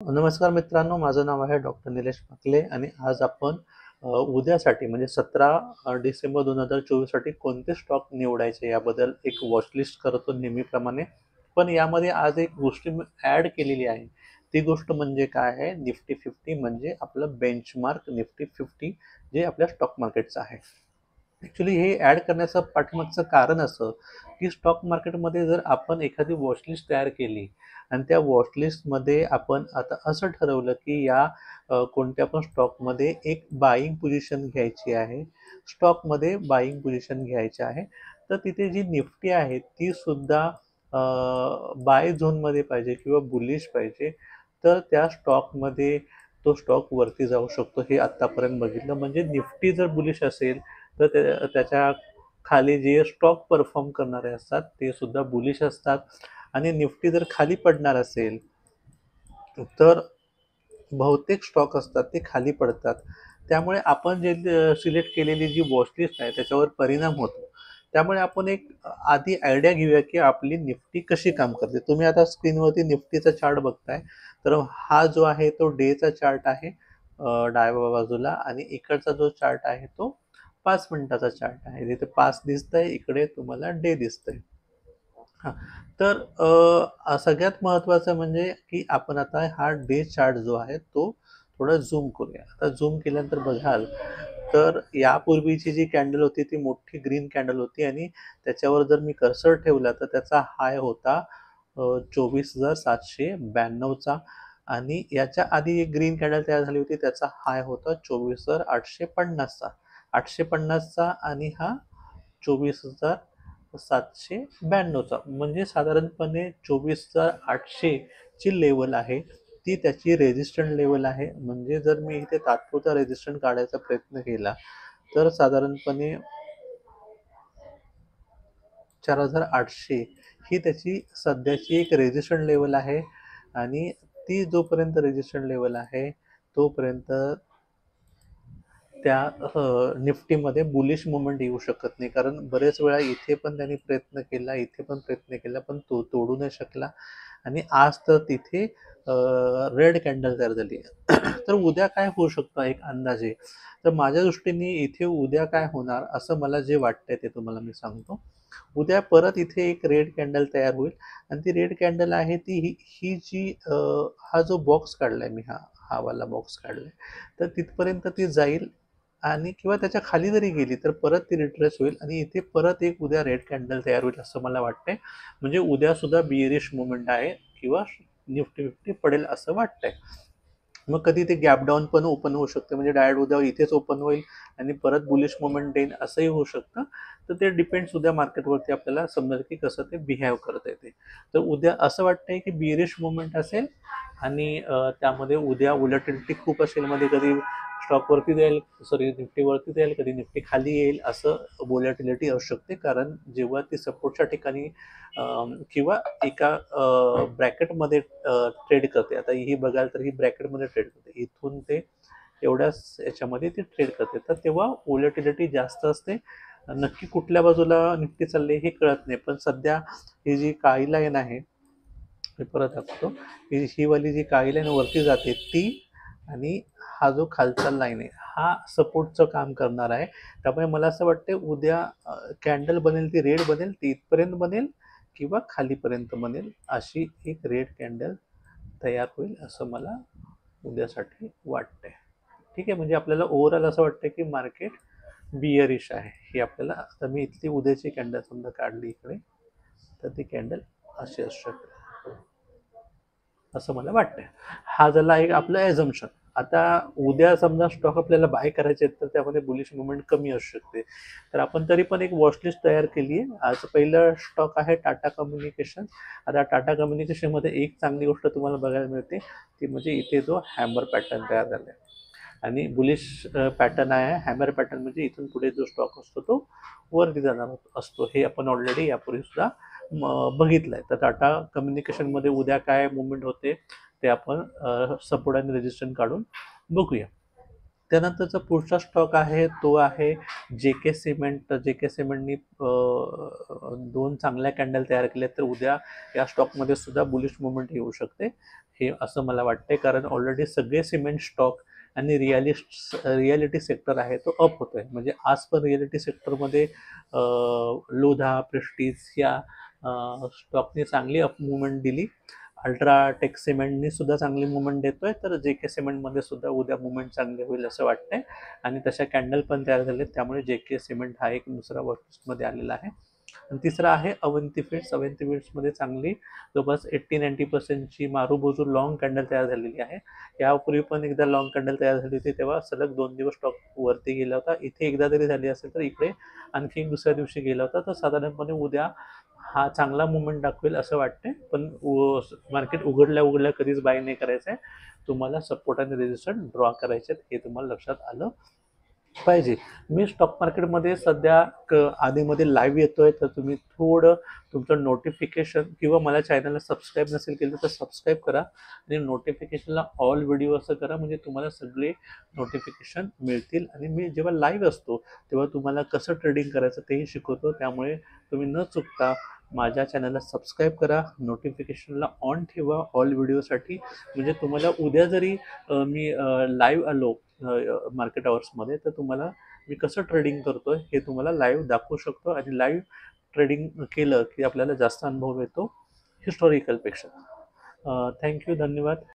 नमस्कार मित्रांनो, माझं नाव आहे डॉक्टर निलेश पाकले आणि आज आपण उद्यासाठी म्हणजे 17 डिसेंबर 2024 साठी कोणते स्टॉक निवडायचे याबद्दल एक वॉचलिस्ट करतो नेहमीप्रमाणे. पण यामध्ये आज एक गोष्ट मी ॲड केलेली आहे. ती गोष्ट म्हणजे काय आहे, निफ्टी 50 म्हणजे आपलं बेंचमार्क निफ्टी 50 जे आपल्या स्टॉक मार्केटचं आहे. ॲक्च्युली हे ॲड करण्याचं पाठीमागचं कारण असं, की स्टॉक मार्केटमध्ये जर आपण एखादी वॉचलिस्ट तयार केली आणि त्या वॉचलिस्टमध्ये आपण आता असं ठरवलं, की या कोणत्या पण स्टॉकमध्ये एक बाईंग पोझिशन घ्यायची आहे. स्टॉकमध्ये बाईंग पोझिशन घ्यायची आहे. तर तिथे जी निफ्टी आहे ती सुद्धा बाय झोनमध्ये पाहिजे किंवा बुलिश पाहिजे. तर त्या स्टॉकमध्ये तो स्टॉक वरती जाऊ शकतो. हे आत्तापर्यंत बघितलं. म्हणजे निफ्टी जर बुलिश असेल तर त्याच्या खाली जे स्टॉक परफॉर्म करणारे असतात ते सुद्धा बुलिश असतात आणि निफ्टी जर खाली पडणार असेल तर बहुतेक स्टॉक असतात ते खाली पडतात. त्यामुळे आपण जे सिलेक्ट केलेली जी वॉचलिस्ट आहे त्याच्यावर परिणाम होतो. त्यामुळे आपण एक आधी आयडिया घेऊया की आपली निफ्टी कशी काम करते. तुम्ही आता स्क्रीनवरती निफ्टीचा चार्ट बघताय. तर हा जो आहे तो डेचा चार्ट आहे डाव्या बाजूला आणि इकडचा जो चार्ट आहे तो 5 मिनिटाचा चार्ट आहे. तिथे 5 दिसतंय, इकडे तुम्हाला डे दिसतंय. हां. तर सगळ्यात महत्त्वाचं म्हणजे की आपण आता हा डे चार्ट जो आहे तो थोडा झूम करूया. आता झूम केल्यानंतर बघाल तर यापूर्वीची जी कॅन्डल होती ती मोठी ग्रीन कॅन्डल होती आणि त्याच्यावर जर मी कर्सर ठेवला तर त्याचा हाय होता 24,792 आणि याच्या आधी एक ग्रीन कॅन्डल तयार झाली होती त्याचा हाय होता 24,850 850 आणि हा 24,792 म्हणजे साधारणपणे 24,800 ची लेवल आहे. ती त्याची रेझिस्टंट लेवल आहे. म्हणजे जर मी इथे तात्पुरता रेझिस्टंट काढायचा प्रयत्न केला तर साधारणपणे 4,800 ही त्याची सध्याची एक रेझिस्टंट लेवल आहे आणि ती जोपर्यंत रेझिस्टंट लेवल आहे तोपर्यंत त्या निफ्टीमध्ये बुलिश मूव्हमेंट येऊ शकत नाही. कारण बरेच वेळा इथे पण त्यांनी प्रयत्न केला, इथे पण प्रयत्न केला, पण तो तोडू नाही शकला आणि आज तर तिथे रेड कॅन्डल तयार झाली. तर उद्या काय होऊ शकतं एक अंदाजे? तर माझ्या दृष्टीने इथे उद्या काय होणार असं मला जे वाटतंय ते तुम्हाला मी सांगतो. उद्या परत इथे एक रेड कॅन्डल तयार होईल आणि ती रेड कॅन्डल आहे ती ही जी हा जो बॉक्स काढलाय मी हा वाला बॉक्स काढलाय. तर तिथपर्यंत ती जाईल आणि किंवा त्याच्या खाली जरी गेली तर परत ती रिट्रेस होईल आणि इथे परत एक उद्या रेड कॅन्डल तयार होईल असं मला वाटतंय. म्हणजे उद्या सुद्धा बिअरिश मुवमेंट आहे किंवा निफ्टी 50 पडेल असं वाटतंय. मग कधी ते गॅप डाऊन पण ओपन होऊ शकते म्हणजे डायरेक्ट उद्या इथेच ओपन होईल आणि परत बुलिश मुवमेंट देईल असंही होऊ शकतं. तर ते डिपेंड्स उद्या मार्केटवरती आपल्याला समजेल की कसं ते बिहेव करतंय ते. तर उद्या असं वाटतंय की बिअरिश मुवमेंट असेल आणि त्यामध्ये उद्या व्होलॅटिलिटी खूप असेल. मध्ये कधी स्टॉक वरती जाईल, सॉरी निफ्टी वरती जाईल, कधी निफ्टी खाली येईल असं व्होलॅटिलिटी असू शकते. कारण जेव्हा ती सपोर्टच्या ठिकाणी किंवा एका ब्रॅकेटमध्ये ट्रेड करते. आता ही बघाल तर ही ब्रॅकेटमध्ये ट्रेड करते. इथून ते एवढ्याच याच्यामध्ये ती ट्रेड करते. तर तेव्हा व्होलॅटिलिटी जास्त असते. नक्की कुठल्या बाजूला निफ्टी चालले हे कळत नाही. पण सध्या ही जी काळी लाईन आहे, मी परत दाखवतो. ही वाली जी काळी लाईन वरती जाते ती आणि हा जो खालचा लाईन आहे हा सपोर्टचं काम करणार आहे. त्यामुळे मला असं वाटतं उद्या कॅन्डल बनेल ती रेड बनेल, ती इथपर्यंत बनेल किंवा खालीपर्यंत बनेल अशी एक रेड कॅन्डल तयार होईल असं मला उद्यासाठी वाटतंय. ठीक आहे. म्हणजे आपल्याला ओव्हरऑल असं वाटतं की मार्केट बिअरिश आहे. हे आपल्याला आता मी इथली उद्याची कॅन्डल समजा काढली इकडे तर ती कॅन्डल अशी असू शकते असं मला वाटतंय. हा झाला एक आपलं ॲझम्पशन. आता उद्या समजा स्टॉक आपल्याला बाय करायचे आहेत तर त्यामध्ये बुलिश मुवमेंट कमी असू शकते. तर आपण तरी पण एक वॉचलिस्ट तयार केली आहे. आज पहिलं स्टॉक आहे टाटा कम्युनिकेशन. आता टाटा कम्युनिकेशनमध्ये एक चांगली गोष्ट तुम्हाला बघायला मिळते ती म्हणजे इथे जो हॅमर पॅटर्न तयार झाला आहे आणि बुलिश पॅटर्न आहे. हॅमर पॅटर्न म्हणजे इथून पुढे जो स्टॉक असतो तो वरती जाणार असतो. हे आपण ऑलरेडी यापूर्वी सुद्धा बघितलंय. तर टाटा कम्युनिकेशनमध्ये उद्या काय मुवमेंट होते ते आपण सपोर्ट आणि रेजिस्टन्स काढून बघूया. त्यानंतरचा पुढचा स्टॉक आहे तो आहे जे सिमेंट. जे सिमेंटनी 2 चांगल्या कॅन्डल तयार केल्या, तर उद्या या स्टॉकमध्ये सुद्धा बुलिश मुवमेंट येऊ शकते, हे असं मला वाटते. कारण ऑलरेडी सगळे सिमेंट स्टॉक आणि रियालिटी सेक्टर आहे तो अप होतोय. म्हणजे आज पण रियालिटी सेक्टरमध्ये लोधा, प्रेस्टीज या स्टॉकने चांगली अप मुवमेंट दिली. अल्ट्राटेक सिमेंटनी सुद्धा चांगली मुवमेंट देतोय, तर जे सिमेंटमध्ये सुद्धा उद्या मुवमेंट चांगली होईल असं वाटतंय. आणि तशा कॅन्डल पण तयार झाले, त्यामुळे जे सिमेंट हा एक दुसरा वॉचलिस्टमध्ये आलेला आहे. आणि तिसरा आहे अवंती फीड्स. अवंती फीड्समध्ये चांगली जवळपास 80-90%ची मारूबोजू लॉंग कॅन्डल तयार झालेली आहे. यापूर्वी पण एकदा लॉंग कॅन्डल तयार झाली होती, तेव्हा सलग 2 दिवस स्टॉक वरती गेला होता. इथे एकदा जरी झाली असेल तर इकडे आणखी दुसऱ्या दिवशी गेला होता. तर साधारणपणे उद्या हा चांगला मुवमेंट दाखवेल असं वाटते. पण मार्केट उघडल्या कधीच बाय नाही करायचं आहे. तुम्हाला सपोर्ट आणि रेजिस्टन्स ड्रॉ करायचे आहेत, हे तुम्हाला लक्षात आलं पाहिजे. मी स्टॉक मार्केटमध्ये सध्या आधीमध्ये लाईव्ह येतोय, तर तुम्ही थोडं तुमचं नोटिफिकेशन किंवा मला चॅनलला सबस्क्राईब नसेल केलं तर सबस्क्राईब करा आणि नोटिफिकेशनला ऑल व्हिडिओ असं करा, म्हणजे तुम्हाला सगळे नोटिफिकेशन मिळतील. आणि मी जेव्हा लाईव्ह असतो तेव्हा तुम्हाला कसं ट्रेडिंग करायचं तेही शिकवतो. त्यामुळे तुम्ही न चुकता माझ्या चॅनलला सबस्क्राईब करा, नोटिफिकेशनला ऑन ठेवा ऑल व्हिडिओसाठी. म्हणजे तुम्हाला उद्या जरी मी लाईव्ह आलो मार्केट अवर्समध्ये, तर तुम्हाला मी कसं ट्रेडिंग करतोय हे तुम्हाला लाईव्ह दाखवू शकतो. आणि लाईव्ह ट्रेडिंग केलं की आपल्याला जास्त अनुभव येतो हिस्टॉरिकलपेक्षा. थँक्यू, धन्यवाद.